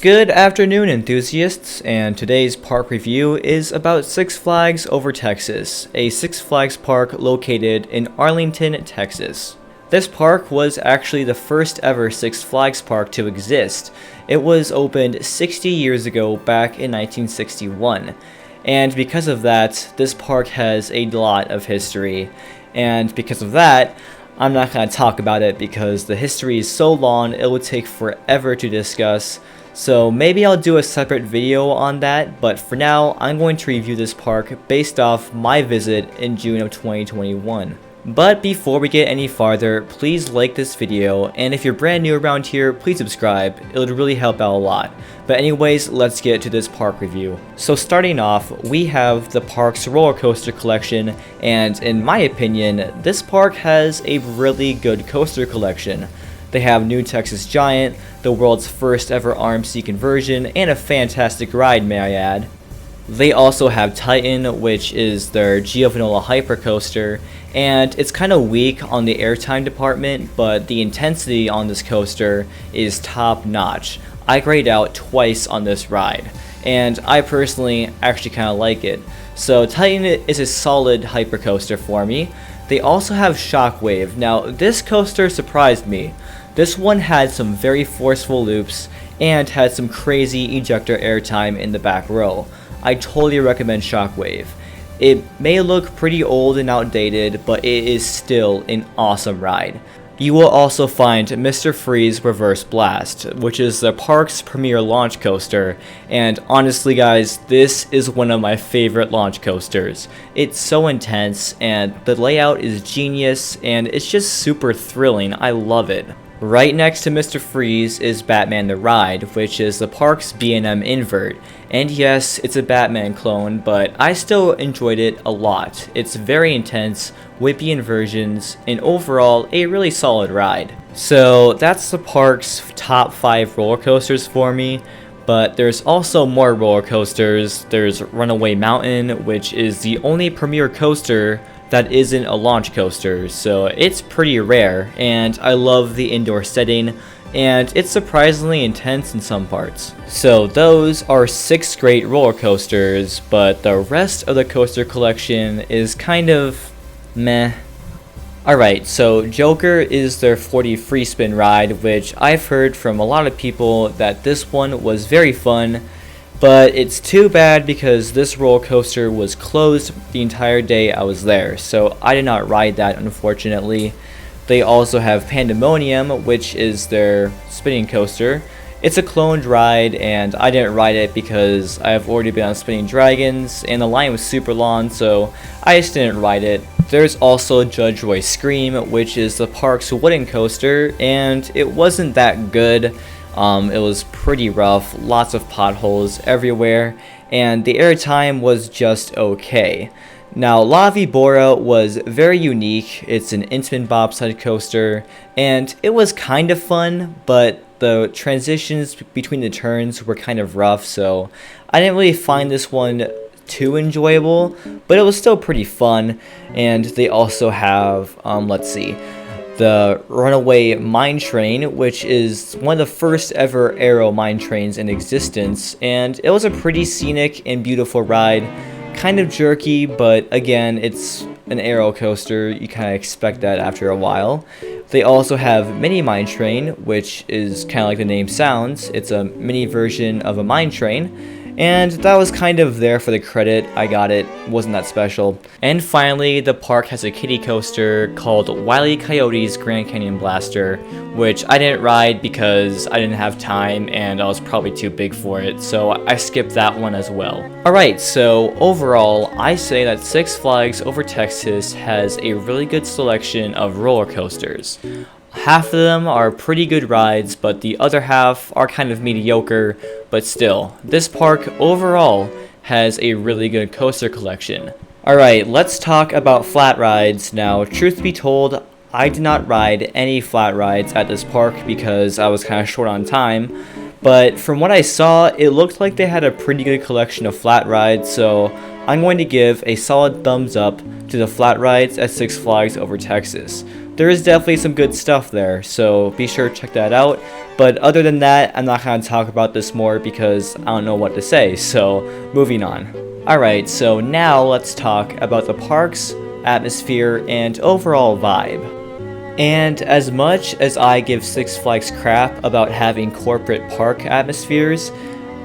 Good afternoon, enthusiasts, and today's park review is about Six Flags Over Texas, a Six Flags park located in Arlington, Texas. This park was actually the first ever Six Flags park to exist. It was opened 60 years ago back in 1961, and because of that, this park has a lot of history, and because of that, I'm not going to talk about it because the history is so long it would take forever to discuss. So maybe I'll do a separate video on that, but for now, I'm going to review this park based off my visit in June of 2021. But before we get any farther, please like this video, and if you're brand new around here, please subscribe. It would really help out a lot. But anyways, let's get to this park review. So starting off, we have the park's roller coaster collection, and in my opinion, this park has a really good coaster collection. They have New Texas Giant, the world's first ever RMC conversion, and a fantastic ride, may I add. They also have Titan, which is their Giovanola hyper coaster, and it's kind of weak on the airtime department, but the intensity on this coaster is top notch. I grayed out twice on this ride, and I personally actually kind of like it. So Titan is a solid hyper coaster for me. They also have Shockwave. Now this coaster surprised me. This one had some very forceful loops and had some crazy ejector airtime in the back row. I totally recommend Shockwave. It may look pretty old and outdated, but it is still an awesome ride. You will also find Mr. Freeze Reverse Blast, which is the park's premier launch coaster, and honestly guys, this is one of my favorite launch coasters. It's so intense, and the layout is genius, and it's just super thrilling. I love it. Right next to Mr. Freeze is Batman the Ride, which is the park's B&M invert. And yes, it's a Batman clone, but I still enjoyed it a lot. It's very intense, whippy inversions, and overall a really solid ride. So that's the park's top 5 roller coasters for me. But there's also more roller coasters. There's Runaway Mountain, which is the only premier coaster that isn't a launch coaster, so it's pretty rare, and I love the indoor setting, and it's surprisingly intense in some parts. So those are 6 great roller coasters, but the rest of the coaster collection is kind of meh. Alright, so Joker is their 40 free spin ride, which I've heard from a lot of people that this one was very fun. But it's too bad because this roller coaster was closed the entire day I was there, so I did not ride that, unfortunately. They also have Pandemonium, which is their spinning coaster. It's a cloned ride, and I didn't ride it because I've already been on Spinning Dragons, and the line was super long, so I just didn't ride it. There's also Judge Roy's Scream, which is the park's wooden coaster, and it wasn't that good. It was pretty rough, lots of potholes everywhere, and the airtime was just okay. Now, La Vibora was very unique. It's an Intamin bobsled coaster, and it was kind of fun, but the transitions between the turns were kind of rough, so I didn't really find this one too enjoyable, but it was still pretty fun. And they also have, the Runaway Mine Train, which is one of the first ever aero mine trains in existence, and it was a pretty scenic and beautiful ride. Kind of jerky, but again, it's an aero coaster, you kind of expect that after a while. They also have Mini Mine Train, which is kind of like the name sounds. It's a mini version of a mine train. And that was kind of there for the credit. I got it. Wasn't that special. And finally, the park has a kiddie coaster called Wile E. Coyote's Grand Canyon Blaster, which I didn't ride because I didn't have time and I was probably too big for it, so I skipped that one as well. Alright, so overall, I say that Six Flags Over Texas has a really good selection of roller coasters. Half of them are pretty good rides, but the other half are kind of mediocre, but still, this park overall has a really good coaster collection. Alright, let's talk about flat rides. Now, truth be told, I did not ride any flat rides at this park because I was kind of short on time, but from what I saw, it looked like they had a pretty good collection of flat rides, so I'm going to give a solid thumbs up to the flat rides at Six Flags Over Texas. there is definitely some good stuff there, so be sure to check that out. But other than that, I'm not going to talk about this more because I don't know what to say, so moving on. Alright, so now let's talk about the park's atmosphere and overall vibe. And as much as I give Six Flags crap about having corporate park atmospheres,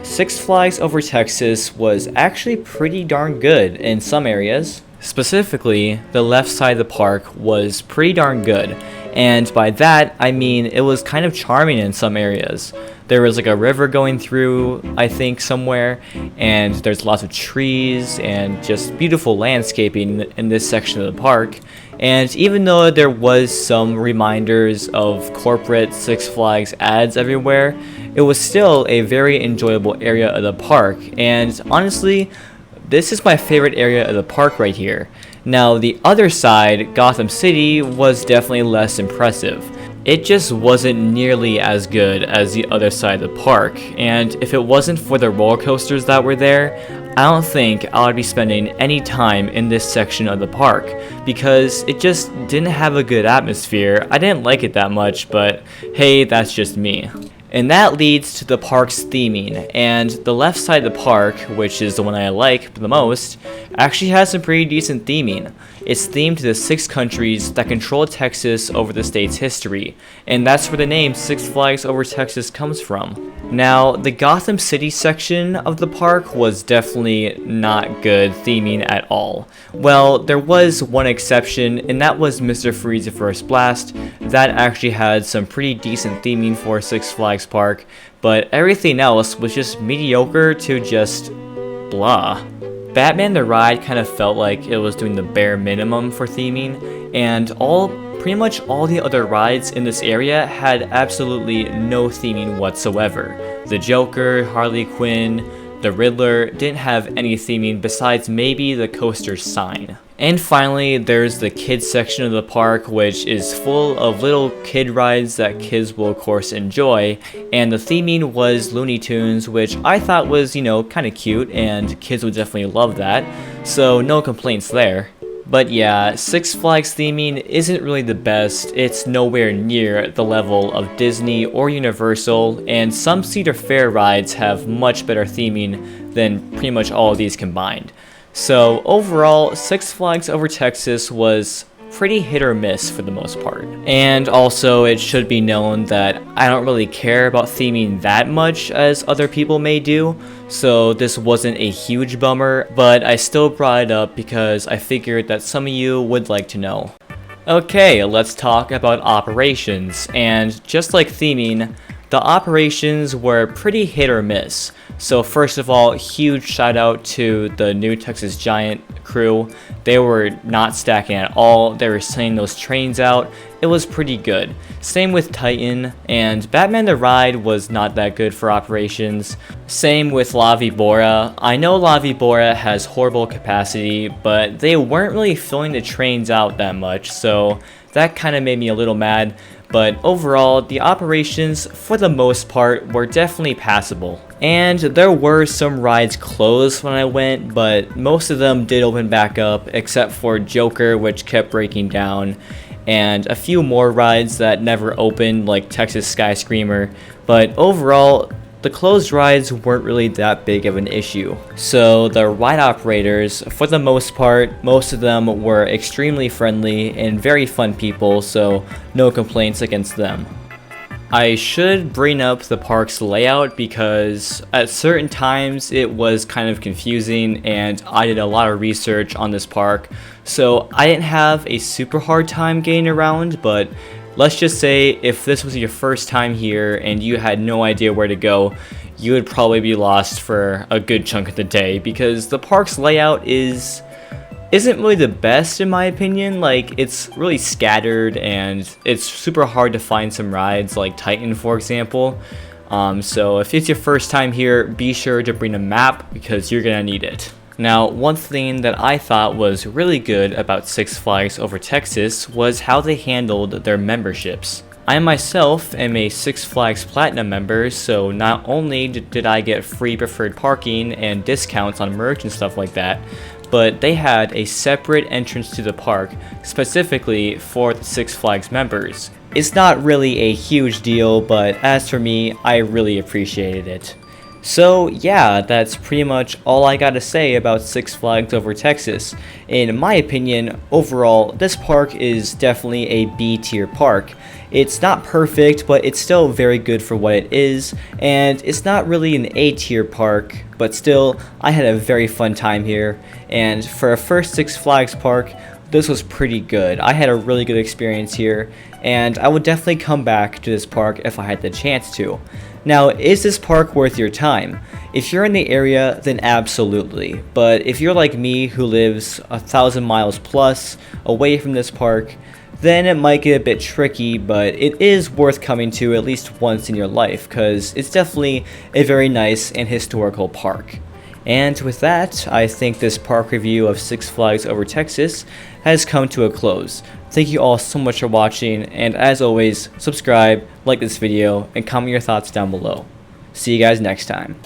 Six Flags Over Texas was actually pretty darn good in some areas. Specifically, the left side of the park was pretty darn good, and by that I mean it was kind of charming in some areas. There was like a river going through, I think, somewhere, and there's lots of trees and just beautiful landscaping in this section of the park. And even though there was some reminders of corporate Six Flags ads everywhere, it was still a very enjoyable area of the park, and honestly, this is my favorite area of the park right here. Now, the other side, Gotham City, was definitely less impressive. It just wasn't nearly as good as the other side of the park, and if it wasn't for the roller coasters that were there, I don't think I would be spending any time in this section of the park, because it just didn't have a good atmosphere. I didn't like it that much, but hey, that's just me. And that leads to the park's theming, and the left side of the park, which is the one I like the most, actually has some pretty decent theming. It's themed to the 6 countries that control Texas over the state's history, and that's where the name Six Flags Over Texas comes from. Now, the Gotham City section of the park was definitely not good theming at all. Well, there was one exception, and that was Mr. Freeze's First Blast. That actually had some pretty decent theming for Six Flags Park, but everything else was just mediocre to just blah. Batman the Ride kind of felt like it was doing the bare minimum for theming, and pretty much all the other rides in this area had absolutely no theming whatsoever. The Joker, Harley Quinn, the Riddler didn't have any theming besides maybe the coaster sign. And finally, there's the kids section of the park, which is full of little kid rides that kids will of course enjoy, and the theming was Looney Tunes, which I thought was, kind of cute, and kids would definitely love that, so no complaints there. But yeah, Six Flags theming isn't really the best. It's nowhere near the level of Disney or Universal, and some Cedar Fair rides have much better theming than pretty much all of these combined. So overall, Six Flags Over Texas was pretty hit or miss for the most part. And also, it should be known that I don't really care about theming that much as other people may do, so this wasn't a huge bummer, but I still brought it up because I figured that some of you would like to know. Okay, let's talk about operations, and just like theming, the operations were pretty hit or miss. So first of all, huge shout out to the New Texas Giant crew. They were not stacking at all. They were sending those trains out. It was pretty good. Same with Titan, and Batman the Ride was not that good for operations. Same with La Vibora. I know La Vibora has horrible capacity, but they weren't really filling the trains out that much, so that kind of made me a little mad. But overall, the operations, for the most part, were definitely passable. And there were some rides closed when I went, but most of them did open back up, except for Joker, which kept breaking down, and a few more rides that never opened, like Texas Sky Screamer. But overall, the closed rides weren't really that big of an issue. So the ride operators, for the most part, most of them were extremely friendly and very fun people, so no complaints against them. I should bring up the park's layout because at certain times it was kind of confusing, and I did a lot of research on this park, so I didn't have a super hard time getting around, but let's just say if this was your first time here and you had no idea where to go, you would probably be lost for a good chunk of the day, because the park's layout isn't really the best in my opinion. Like, it's really scattered and it's super hard to find some rides like Titan, for example. So if it's your first time here, be sure to bring a map because you're gonna need it. Now, one thing that I thought was really good about Six Flags Over Texas was how they handled their memberships. I myself am a Six Flags Platinum member, so not only did I get free preferred parking and discounts on merch and stuff like that, but they had a separate entrance to the park specifically for the Six Flags members. It's not really a huge deal, but as for me, I really appreciated it. So yeah, that's pretty much all I gotta say about Six Flags Over Texas. In my opinion, overall, this park is definitely a B-tier park. It's not perfect, but it's still very good for what it is, and it's not really an A-tier park, but still, I had a very fun time here, and for a first Six Flags park, this was pretty good. I had a really good experience here, and I would definitely come back to this park if I had the chance to. Now, is this park worth your time? If you're in the area, then absolutely. But if you're like me, who lives 1,000 miles plus away from this park, then it might get a bit tricky, but it is worth coming to at least once in your life, because it's definitely a very nice and historical park. And with that, I think this park review of Six Flags Over Texas has come to a close. Thank you all so much for watching, and as always, subscribe, like this video, and comment your thoughts down below. See you guys next time.